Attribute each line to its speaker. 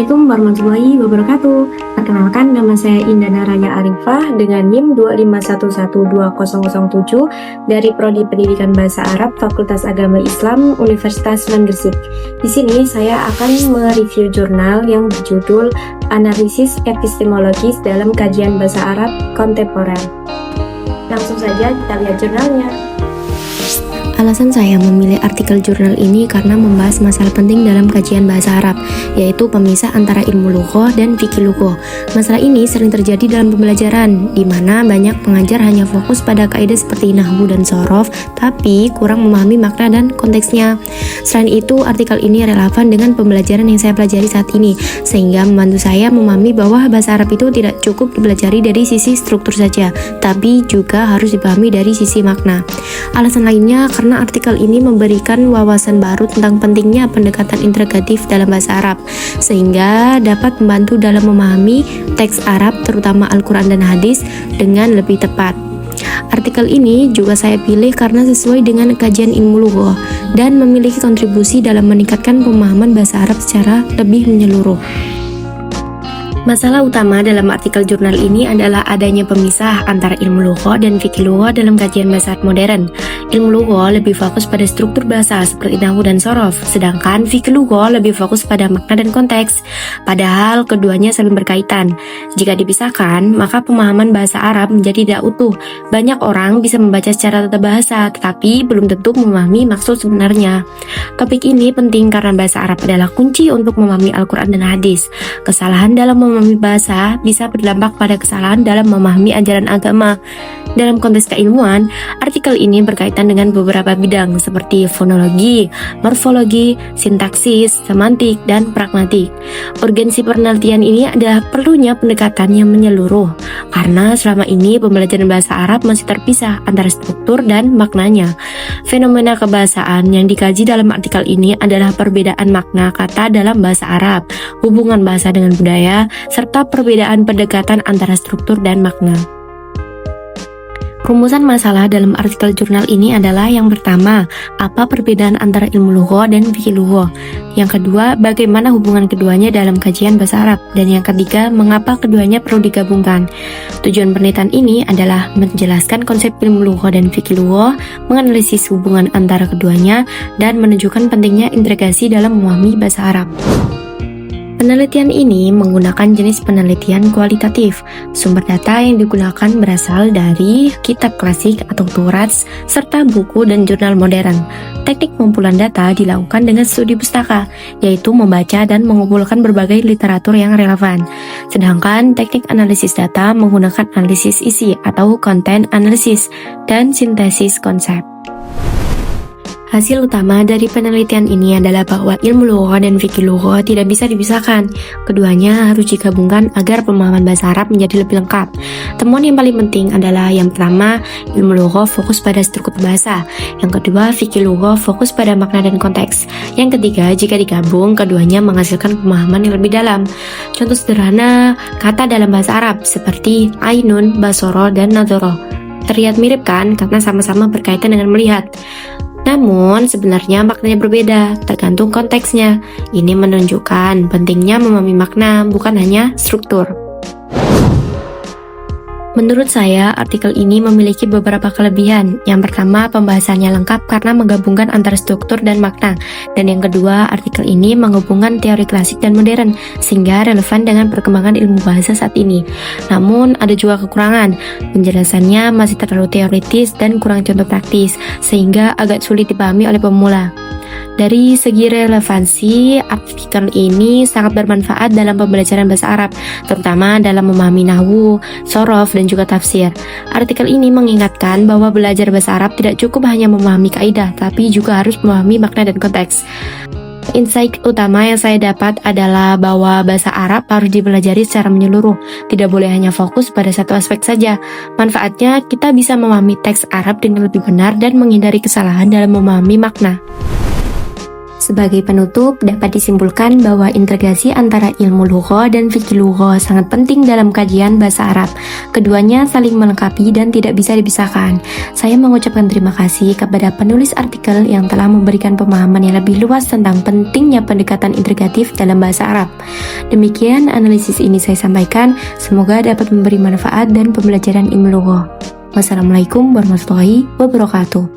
Speaker 1: Assalamualaikum warahmatullahi wabarakatuh. Perkenalkan, nama saya Indana Raya Arifah dengan NIM 251120007 dari Prodi Pendidikan Bahasa Arab Fakultas Agama Islam Universitas Sunan Gresik. Di sini saya akan mereview jurnal yang berjudul Analisis Epistemologis dalam Kajian Bahasa Arab Kontemporer. Langsung saja kita lihat jurnalnya.
Speaker 2: Alasan saya memilih artikel jurnal ini karena membahas masalah penting dalam kajian bahasa Arab, yaitu pemisah antara ilmu lughah dan fikih lughah. Masalah ini sering terjadi dalam pembelajaran, di mana banyak pengajar hanya fokus pada kaidah seperti nahwu dan shorof, tapi kurang memahami makna dan konteksnya. Selain itu, artikel ini relevan dengan pembelajaran yang saya pelajari saat ini, sehingga membantu saya memahami bahwa bahasa Arab itu tidak cukup dipelajari dari sisi struktur saja, tapi juga harus dipahami dari sisi makna. Alasan lainnya karena artikel ini memberikan wawasan baru tentang pentingnya pendekatan integratif dalam bahasa Arab, sehingga dapat membantu dalam memahami teks Arab, terutama Al-Quran dan hadis, dengan lebih tepat. Artikel ini juga saya pilih karena sesuai dengan kajian ilmu lughah dan memiliki kontribusi dalam meningkatkan pemahaman bahasa Arab secara lebih menyeluruh. Masalah utama dalam artikel jurnal ini adalah adanya pemisah antara ilmu lughah dan fikih lughah dalam kajian bahasa Arab modern. Ilmu lughah lebih fokus pada struktur bahasa seperti nahwu dan shorof, sedangkan fikih lughah lebih fokus pada makna dan konteks. Padahal keduanya saling berkaitan. Jika dipisahkan, maka pemahaman bahasa Arab menjadi tidak utuh. Banyak orang bisa membaca secara tata bahasa, tetapi belum tentu memahami maksud sebenarnya. Topik ini penting karena bahasa Arab adalah kunci untuk memahami Al-Quran dan hadis. Kesalahan dalam memahami bahasa bisa berdampak pada kesalahan dalam memahami ajaran agama. Dalam konteks keilmuan, artikel ini berkaitan dengan beberapa bidang seperti fonologi, morfologi, sintaksis, semantik, dan pragmatik. Urgensi penelitian ini adalah perlunya pendekatan yang menyeluruh, karena selama ini pembelajaran bahasa Arab masih terpisah antara struktur dan maknanya. Fenomena kebahasaan yang dikaji dalam artikel ini adalah perbedaan makna kata dalam bahasa Arab, hubungan bahasa dengan budaya, serta perbedaan pendekatan antara struktur dan makna. Rumusan masalah dalam artikel jurnal ini adalah: yang pertama, apa perbedaan antara ilmu lughah dan fikih lughah? Yang kedua, bagaimana hubungan keduanya dalam kajian bahasa Arab? Dan yang ketiga, mengapa keduanya perlu digabungkan? Tujuan penelitian ini adalah menjelaskan konsep ilmu lughah dan fikih lughah, menganalisis hubungan antara keduanya, dan menunjukkan pentingnya integrasi dalam memahami bahasa Arab. Penelitian ini menggunakan jenis penelitian kualitatif. Sumber data yang digunakan berasal dari kitab klasik atau Turats, serta buku dan jurnal modern. Teknik pengumpulan data dilakukan dengan studi pustaka, yaitu membaca dan mengumpulkan berbagai literatur yang relevan. Sedangkan teknik analisis data menggunakan analisis isi atau content analysis dan sintesis konsep. Hasil utama dari penelitian ini adalah bahwa ilmu lughah dan fikih lughah tidak bisa dipisahkan. Keduanya harus digabungkan agar pemahaman bahasa Arab menjadi lebih lengkap. Temuan yang paling penting adalah: yang pertama, ilmu lughah fokus pada struktur bahasa. Yang kedua, fikih lughah fokus pada makna dan konteks. Yang ketiga, jika digabung, keduanya menghasilkan pemahaman yang lebih dalam. Contoh sederhana kata dalam bahasa Arab seperti ainun, basoro, dan nadhoro. Terlihat mirip kan karena sama-sama berkaitan dengan melihat. Namun, sebenarnya maknanya berbeda, tergantung konteksnya. Ini menunjukkan pentingnya memahami makna, bukan hanya struktur. Menurut saya, artikel ini memiliki beberapa kelebihan. Yang pertama, pembahasannya lengkap karena menggabungkan antara struktur dan makna. Dan yang kedua, artikel ini menghubungkan teori klasik dan modern, sehingga relevan dengan perkembangan ilmu bahasa saat ini. Namun, ada juga kekurangan. Penjelasannya masih terlalu teoritis dan kurang contoh praktis, sehingga agak sulit dipahami oleh pemula. Dari segi relevansi, artikel ini sangat bermanfaat dalam pembelajaran bahasa Arab, terutama dalam memahami nahwu, shorof, dan juga tafsir. Artikel ini mengingatkan bahwa belajar bahasa Arab tidak cukup hanya memahami kaidah, tapi juga harus memahami makna dan konteks. Insight utama yang saya dapat adalah bahwa bahasa Arab harus dipelajari secara menyeluruh, tidak boleh hanya fokus pada satu aspek saja. Manfaatnya, kita bisa memahami teks Arab dengan lebih benar dan menghindari kesalahan dalam memahami makna.
Speaker 1: Sebagai penutup, dapat disimpulkan bahwa integrasi antara ilmu lugha dan fikih lugha sangat penting dalam kajian bahasa Arab. Keduanya saling melengkapi dan tidak bisa dipisahkan. Saya mengucapkan terima kasih kepada penulis artikel yang telah memberikan pemahaman yang lebih luas tentang pentingnya pendekatan integratif dalam bahasa Arab. Demikian analisis ini saya sampaikan, semoga dapat memberi manfaat dan pembelajaran ilmu lugha. Wassalamualaikum warahmatullahi wabarakatuh.